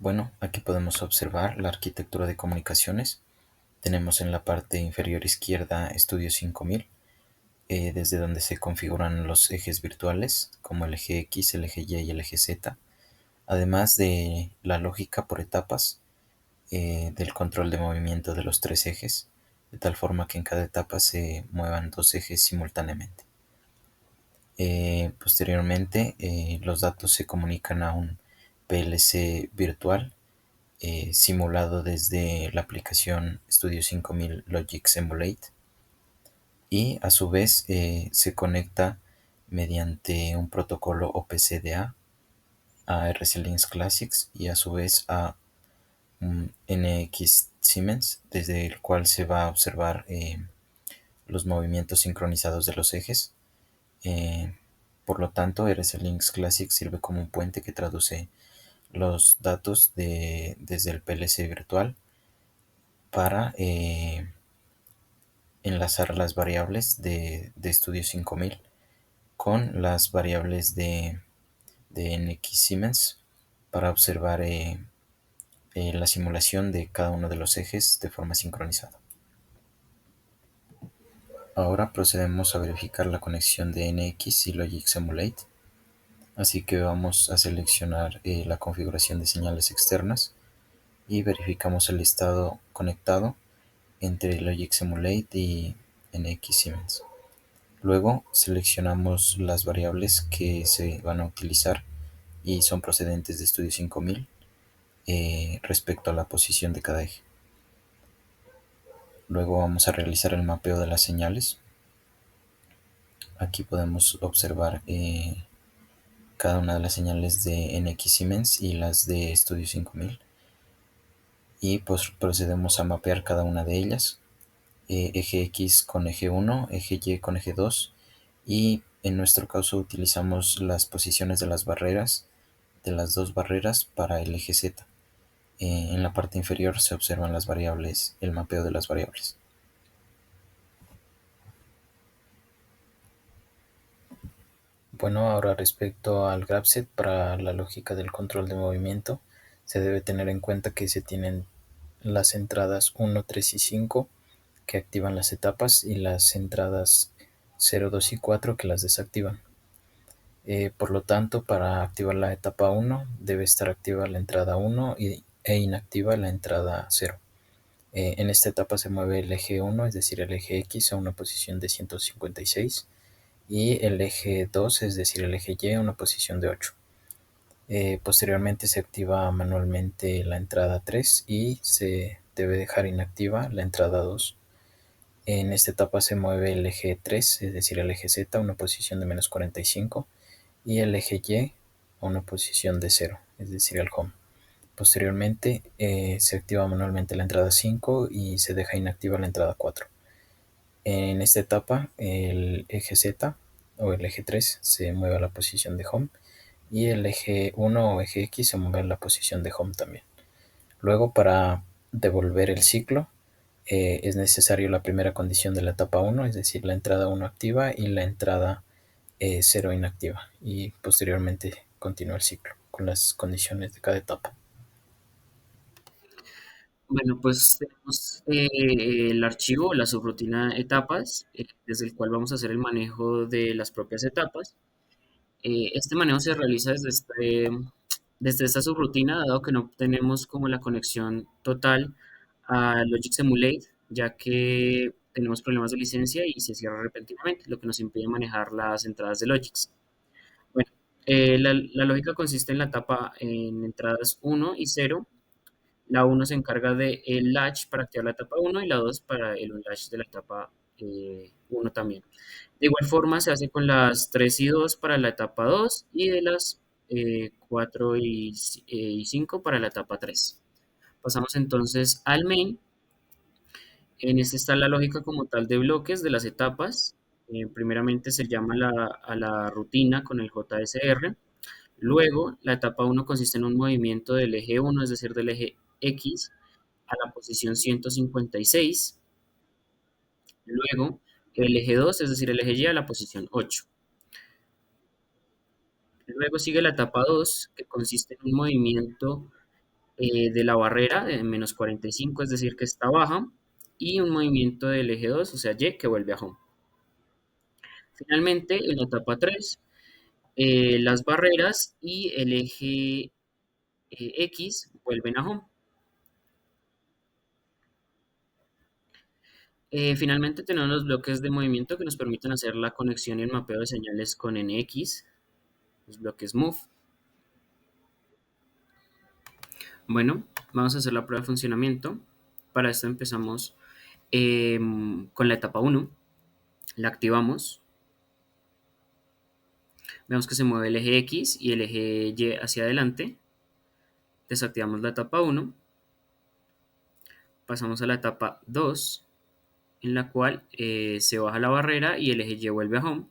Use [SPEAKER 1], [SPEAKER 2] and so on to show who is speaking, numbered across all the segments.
[SPEAKER 1] Bueno, aquí podemos observar la arquitectura de comunicaciones. Tenemos en la parte inferior izquierda Estudio 5000, desde donde se configuran los ejes virtuales, como el eje X, el eje Y y el eje Z, además de la lógica por etapas, del control de movimiento de los tres ejes, de tal forma que en cada etapa se muevan dos ejes simultáneamente. Posteriormente, los datos se comunican a un PLC virtual simulado desde la aplicación Studio 5000 Logic Simulate, y a su vez se conecta mediante un protocolo OPCDA a RC Links Classics y a su vez a un NX Siemens, desde el cual se va a observar los movimientos sincronizados de los ejes. Eh, por lo tanto, RC Links Classics sirve como un puente que traduce los datos desde el PLC virtual para enlazar las variables de Studio 5000 con las variables de NX Siemens para observar la simulación de cada uno de los ejes de forma sincronizada. Ahora procedemos a verificar la conexión de NX y Logic Simulate, así que vamos a seleccionar la configuración de señales externas y verificamos el estado conectado entre Logic Simulate y NX Siemens. Luego seleccionamos las variables que se van a utilizar y son procedentes de Studio 5000 respecto a la posición de cada eje. Luego vamos a realizar el mapeo de las señales. Aquí podemos observar cada una de las señales de NX Siemens y las de Studio 5000, y pues procedemos a mapear cada una de ellas. Eje X con eje 1, eje Y con eje 2, y en nuestro caso utilizamos las posiciones de las barreras, de las dos barreras para el eje Z. En la parte inferior se observan las variables, el mapeo de las variables. Bueno, ahora respecto al grapset para la lógica del control de movimiento, se debe tener en cuenta que se tienen las entradas 1, 3 y 5 que activan las etapas y las entradas 0, 2 y 4 que las desactivan. Por lo tanto, para activar la etapa 1 debe estar activa la entrada 1 e inactiva la entrada 0. En esta etapa se mueve el eje 1, es decir, el eje X, a una posición de 156, y el eje 2, es decir, el eje Y, a una posición de 8. Posteriormente se activa manualmente la entrada 3 y se debe dejar inactiva la entrada 2. En esta etapa se mueve el eje 3, es decir, el eje Z, a una posición de menos 45, y el eje Y a una posición de 0, es decir, el home. Posteriormente se activa manualmente la entrada 5 y se deja inactiva la entrada 4. En esta etapa el eje Z o el eje 3 se mueve a la posición de home y el eje 1 o eje X se mueve a la posición de home también. Luego, para devolver el ciclo, es necesario la primera condición de la etapa 1, es decir, la entrada 1 activa y la entrada 0 inactiva, y posteriormente continúa el ciclo con las condiciones de cada etapa.
[SPEAKER 2] Bueno, pues tenemos el archivo, la subrutina etapas, desde el cual vamos a hacer el manejo de las propias etapas. Este manejo se realiza desde esta subrutina, dado que no tenemos como la conexión total a Logic Simulate, ya que tenemos problemas de licencia y se cierra repentinamente, lo que nos impide manejar las entradas de Logix. Bueno, la lógica consiste en la etapa en entradas 1 y 0. La 1 se encarga del latch para activar la etapa 1 y la 2 para el unlatch de la etapa 1 también. De igual forma se hace con las 3 y 2 para la etapa 2 y de las 4 y 5 para la etapa 3. Pasamos entonces al main. En este está la lógica como tal de bloques de las etapas. Primeramente se llama a la rutina con el JSR. Luego, la etapa 1 consiste en un movimiento del eje 1, es decir, del eje X, a la posición 156. Luego, el eje 2, es decir, el eje Y, a la posición 8. Luego sigue la etapa 2, que consiste en un movimiento de la barrera de -45, es decir, que está baja, y un movimiento del eje 2, o sea, Y, que vuelve a home. Finalmente, en la etapa 3, las barreras y el eje X vuelven a home. Finalmente tenemos los bloques de movimiento que nos permiten hacer la conexión y el mapeo de señales con NX, los bloques Move. Bueno, vamos a hacer la prueba de funcionamiento. Para esto empezamos con la etapa 1, la activamos, vemos que se mueve el eje X y el eje Y hacia adelante, desactivamos la etapa 1, pasamos a la etapa 2, en la cual se baja la barrera y el eje Y vuelve a home,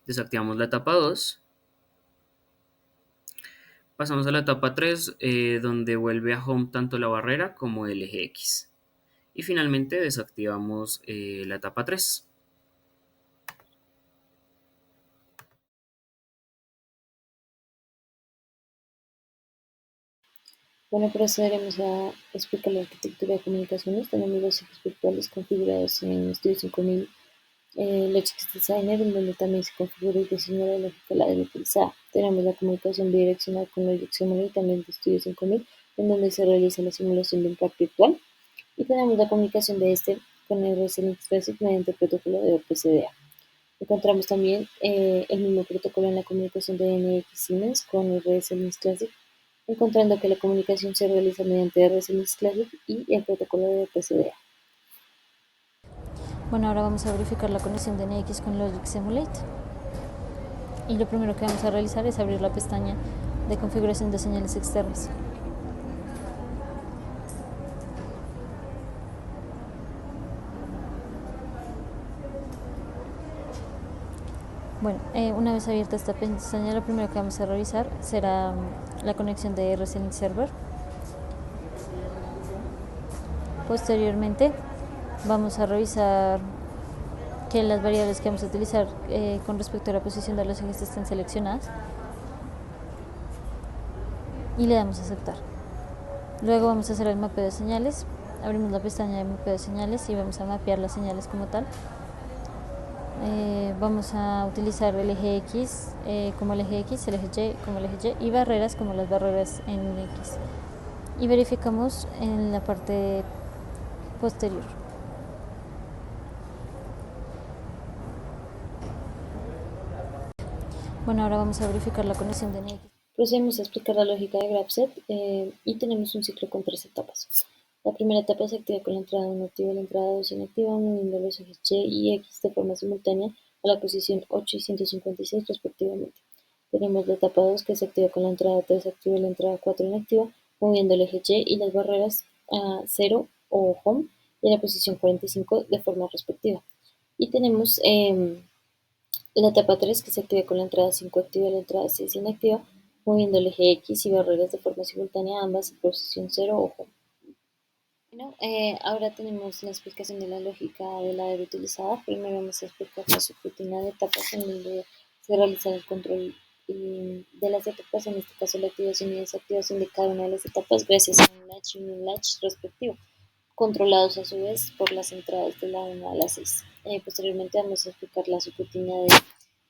[SPEAKER 2] desactivamos la etapa 2, pasamos a la etapa 3, donde vuelve a home tanto la barrera como el eje X. Y finalmente desactivamos la etapa 3.
[SPEAKER 3] Bueno, procederemos a explicar la arquitectura de comunicaciones. Tenemos los ejes virtuales configurados en Studio 5000 Logic Designer, en donde también se configura y diseña la lógica la de utilizada. Tenemos la comunicación bidireccional con Logic Simulator también de Studio 5000, en donde se realiza la simulación de un pack virtual. Y tenemos la comunicación de este con RSL Expressive mediante el protocolo de OPCDA. Encontramos también el mismo protocolo en la comunicación de NX Siemens con RSL Classic, encontrando que la comunicación se realiza mediante RSL Classic y el protocolo de PCDA.
[SPEAKER 4] Bueno, ahora vamos a verificar la conexión de NX con Logic Simulate. Y lo primero que vamos a realizar es abrir la pestaña de configuración de señales externas. Bueno, una vez abierta esta pestaña, lo primero que vamos a revisar será la conexión de RSLink Server. Posteriormente, vamos a revisar que las variables que vamos a utilizar con respecto a la posición de los ejes estén seleccionadas y le damos a aceptar. Luego vamos a hacer el mapeo de señales. Abrimos la pestaña de mapeo de señales y vamos a mapear las señales como tal. Vamos a utilizar el eje X como el eje X, el eje Y como el eje Y y barreras como las barreras en X. Y verificamos en la parte posterior. Bueno, ahora vamos a verificar la conexión de NX.
[SPEAKER 3] Procedemos a explicar la lógica de GraphSet y tenemos un ciclo con 3 etapas. La primera etapa se activa con la entrada 1 activa y la entrada 2 inactiva, moviendo los ejes Y y X de forma simultánea a la posición 8 y 156 respectivamente. Tenemos la etapa 2 que se activa con la entrada 3 activa y la entrada 4 inactiva, moviendo el eje Y y las barreras a 0 o home y a la posición 45 de forma respectiva. Y tenemos la etapa 3 que se activa con la entrada 5 activa y la entrada 6 inactiva, moviendo el eje X y barreras de forma simultánea ambas en posición 0 o home. Bueno, ahora tenemos la explicación de la lógica de la debe utilizada. Primero vamos a explicar la subrutina de etapas en donde se realiza el control de las etapas, en este caso la activación y desactivación de cada una de las etapas gracias a un latch y un latch respectivo, controlados a su vez por las entradas de la 1 a la 6. Posteriormente vamos a explicar la subrutina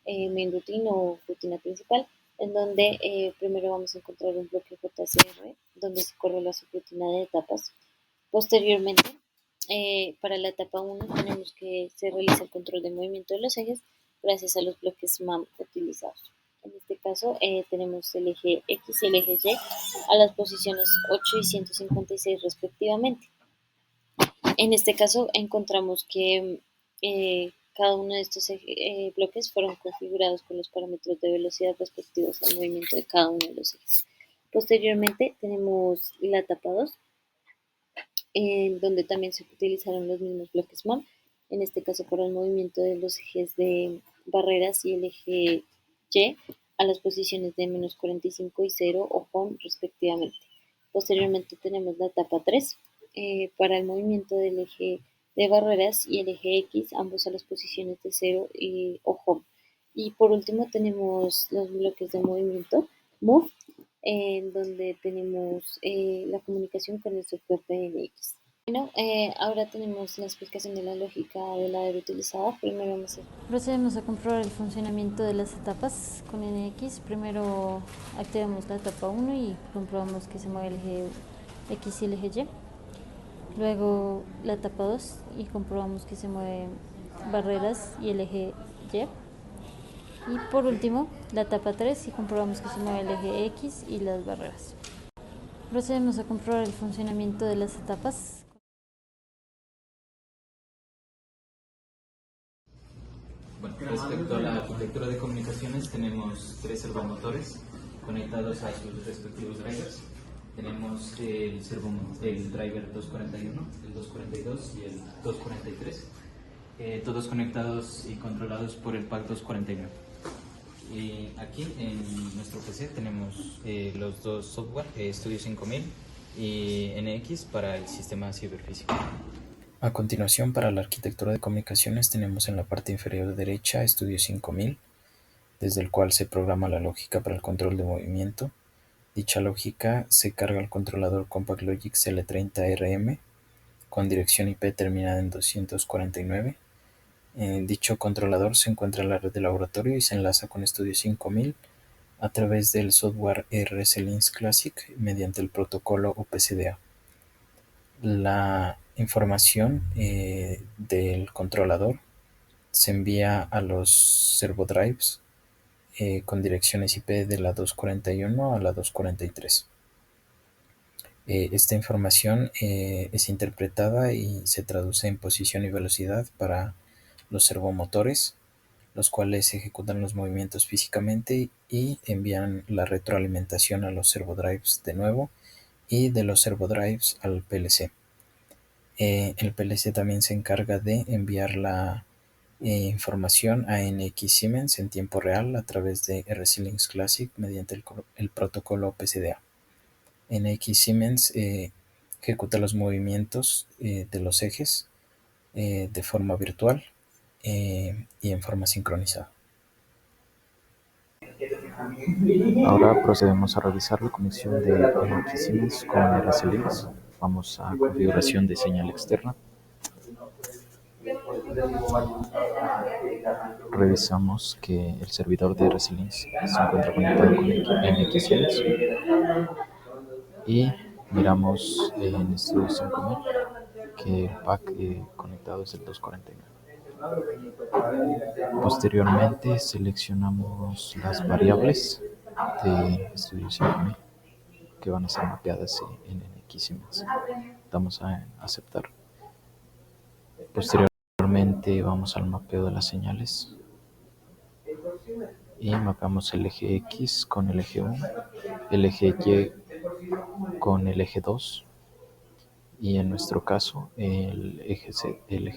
[SPEAKER 3] de main routine o rutina principal, en donde primero vamos a encontrar un bloque JCR, donde se corre la subrutina de etapas. Posteriormente, para la etapa 1 tenemos que se realiza el control de movimiento de los ejes gracias a los bloques MAM utilizados. En este caso tenemos el eje X y el eje Y a las posiciones 8 y 156 respectivamente. En este caso encontramos que cada uno de estos bloques fueron configurados con los parámetros de velocidad respectivos al movimiento de cada uno de los ejes. Posteriormente tenemos la etapa 2, en donde también se utilizaron los mismos bloques MAM, en este caso para el movimiento de los ejes de barreras y el eje Y a las posiciones de -45 y 0 o home respectivamente. Posteriormente tenemos la etapa 3 para el movimiento del eje de barreras y el eje X, ambos a las posiciones de 0 o home. Y por último tenemos los bloques de movimiento Move, en donde tenemos la comunicación con el software de NX. Bueno, ahora tenemos la explicación de la lógica de la ladder utilizada. Primero vamos a...
[SPEAKER 4] Procedemos a comprobar el funcionamiento de las etapas con NX. Primero activamos la etapa 1 y comprobamos que se mueve el eje X y el eje Y. Luego la etapa 2 y comprobamos que se mueven barreras y el eje Y. Y por último, la etapa 3 y comprobamos que se mueve el eje X y las barreras. Procedemos a comprobar el funcionamiento de las etapas.
[SPEAKER 1] Bueno, respecto a la arquitectura de comunicaciones, tenemos 3 servomotores conectados a sus respectivos drivers. Tenemos el driver 241, el 242 y el 243, todos conectados y controlados por el pack 249. Y aquí en nuestro PC tenemos los dos software, Studio 5000 y NX para el sistema ciberfísico. A continuación, para la arquitectura de comunicaciones tenemos en la parte inferior derecha Studio 5000, desde el cual se programa la lógica para el control de movimiento. Dicha lógica se carga al controlador Compact Logic CL30RM con dirección IP terminada en 249. Dicho controlador se encuentra en la red de laboratorio y se enlaza con Studio 5000 a través del software RSLinks Classic mediante el protocolo OPCDA. La información del controlador se envía a los servodrives con direcciones IP de la 241 a la 243. Esta información es interpretada y se traduce en posición y velocidad para los servomotores, los cuales ejecutan los movimientos físicamente y envían la retroalimentación a los servodrives de nuevo y de los servodrives al PLC. El PLC también se encarga de enviar la información a NX Siemens en tiempo real a través de RSLinks Classic mediante el protocolo PCDA. NX Siemens ejecuta los movimientos de los ejes de forma virtual y en forma sincronizada. Ahora procedemos a revisar la conexión de NX Siemens con RSLinks. Vamos a configuración de señal externa. Revisamos que el servidor de RSLinks se encuentra conectado con NX Siemens y miramos en Studio 5000 que el pack conectado es el 249. Posteriormente seleccionamos las variables de Studio 5000 que van a ser mapeadas en NX Siemens. Damos a aceptar. Posteriormente vamos al mapeo de las señales y mapeamos el eje X con el eje 1, el eje Y con el eje 2 y en nuestro caso el eje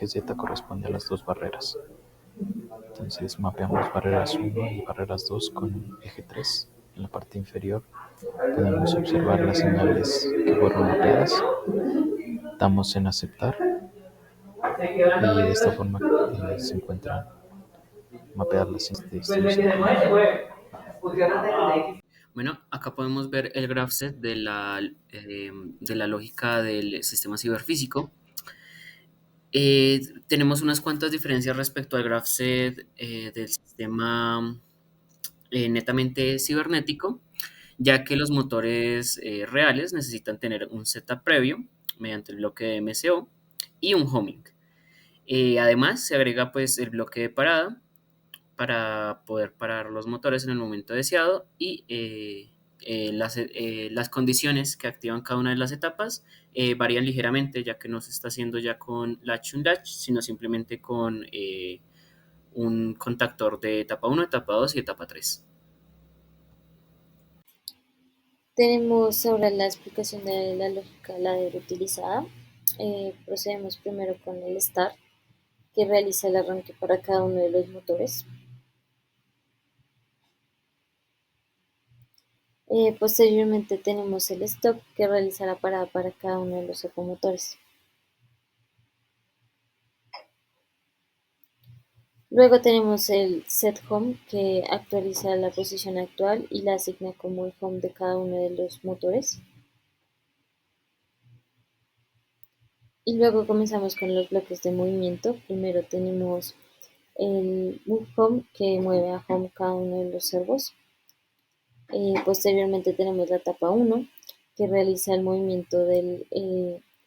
[SPEAKER 1] Z corresponde a las dos barreras. Entonces mapeamos barreras 1 y barreras 2 con eje 3. En la parte inferior podemos observar las señales que fueron mapeadas. Damos en aceptar y de esta forma se encuentran mapeadas las señales de
[SPEAKER 2] Bueno, acá podemos ver el graph set de la lógica del sistema ciberfísico. Tenemos unas cuantas diferencias respecto al graph set del sistema netamente cibernético, ya que los motores reales necesitan tener un setup previo mediante el bloque de MCO y un homing. Además, se agrega pues el bloque de parada para poder parar los motores en el momento deseado y las condiciones que activan cada una de las etapas varían ligeramente, ya que no se está haciendo ya con latch and latch, sino simplemente con un contactor de etapa 1, etapa 2 y etapa 3.
[SPEAKER 3] Tenemos ahora la explicación de la lógica ladder utilizada. Procedemos primero con el start, que realiza el arranque para cada uno de los motores. Posteriormente tenemos el stop, que realiza la parada para cada uno de los servomotores. Luego tenemos el set home que actualiza la posición actual y la asigna como el home de cada uno de los motores. Y luego comenzamos con los bloques de movimiento. Primero tenemos el move home que mueve a home cada uno de los servos. Posteriormente tenemos la etapa 1 que realiza el movimiento del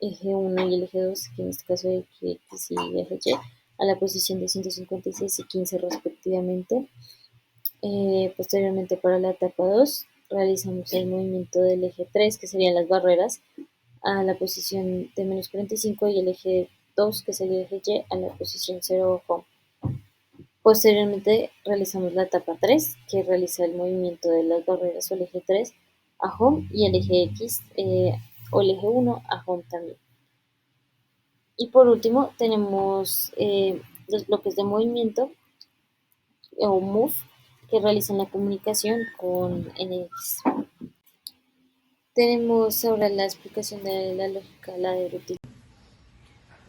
[SPEAKER 3] eje 1 y el eje 2, que en este caso es eje X y eje Y, a la posición de 156 y 15 respectivamente. Posteriormente para la etapa 2 realizamos el movimiento del eje 3, que serían las barreras, a la posición de menos 45 y el eje 2, que sería el eje Y, a la posición 0 home. Posteriormente realizamos la etapa 3, que realiza el movimiento de las barreras o el eje 3 a home y el eje X o el eje 1 a home también. Y por último tenemos los bloques de movimiento o move que realizan la comunicación con NX. Tenemos ahora la explicación de la lógica ladder útil.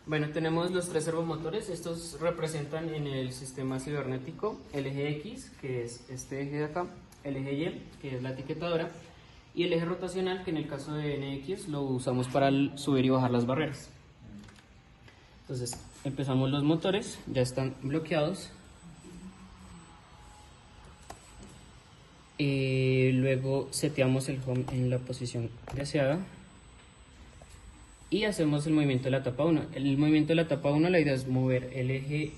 [SPEAKER 2] Bueno, tenemos los tres servomotores. Estos representan en el sistema cibernético el eje X, que es este eje de acá, el eje Y, que es la etiquetadora, y el eje rotacional, que en el caso de NX lo usamos para subir y bajar las barreras. Entonces, empezamos los motores, ya están bloqueados. Luego seteamos el home en la posición deseada y hacemos el movimiento de la etapa 1. El movimiento de la etapa 1, la idea es mover el eje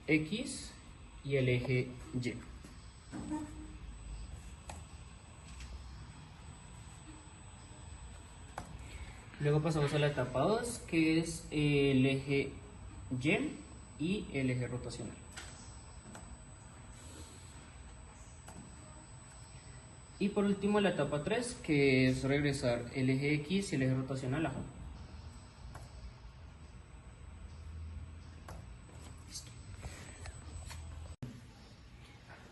[SPEAKER 2] X y el eje Y. Luego pasamos a la etapa 2, que es el eje Y el eje rotacional. Y por último la etapa 3, que es regresar el eje X y el eje rotacional a home. Listo.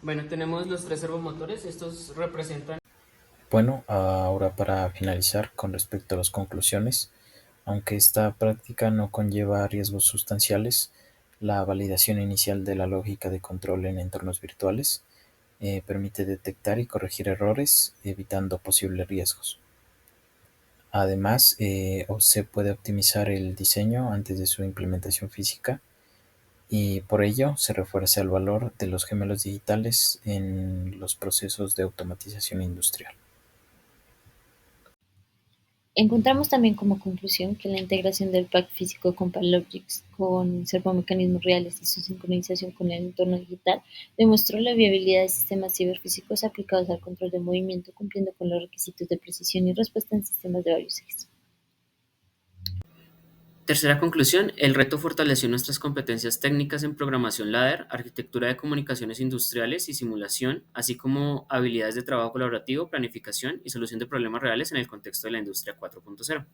[SPEAKER 2] Bueno, tenemos los tres servomotores. Estos representan...
[SPEAKER 1] Bueno, ahora para finalizar con respecto a las conclusiones, aunque esta práctica no conlleva riesgos sustanciales, la validación inicial de la lógica de control en entornos virtuales permite detectar y corregir errores, evitando posibles riesgos. Además, se puede optimizar el diseño antes de su implementación física y por ello se refuerza el valor de los gemelos digitales en los procesos de automatización industrial.
[SPEAKER 3] Encontramos también como conclusión que la integración del pack físico con PackLogix con servomecanismos reales y su sincronización con el entorno digital demostró la viabilidad de sistemas ciberfísicos aplicados al control de movimiento, cumpliendo con los requisitos de precisión y respuesta en sistemas de varios ejes. Tercera conclusión, el reto fortaleció nuestras competencias técnicas en programación ladder, arquitectura de comunicaciones industriales y simulación, así como habilidades de trabajo colaborativo, planificación y solución de problemas reales en el contexto de la industria 4.0.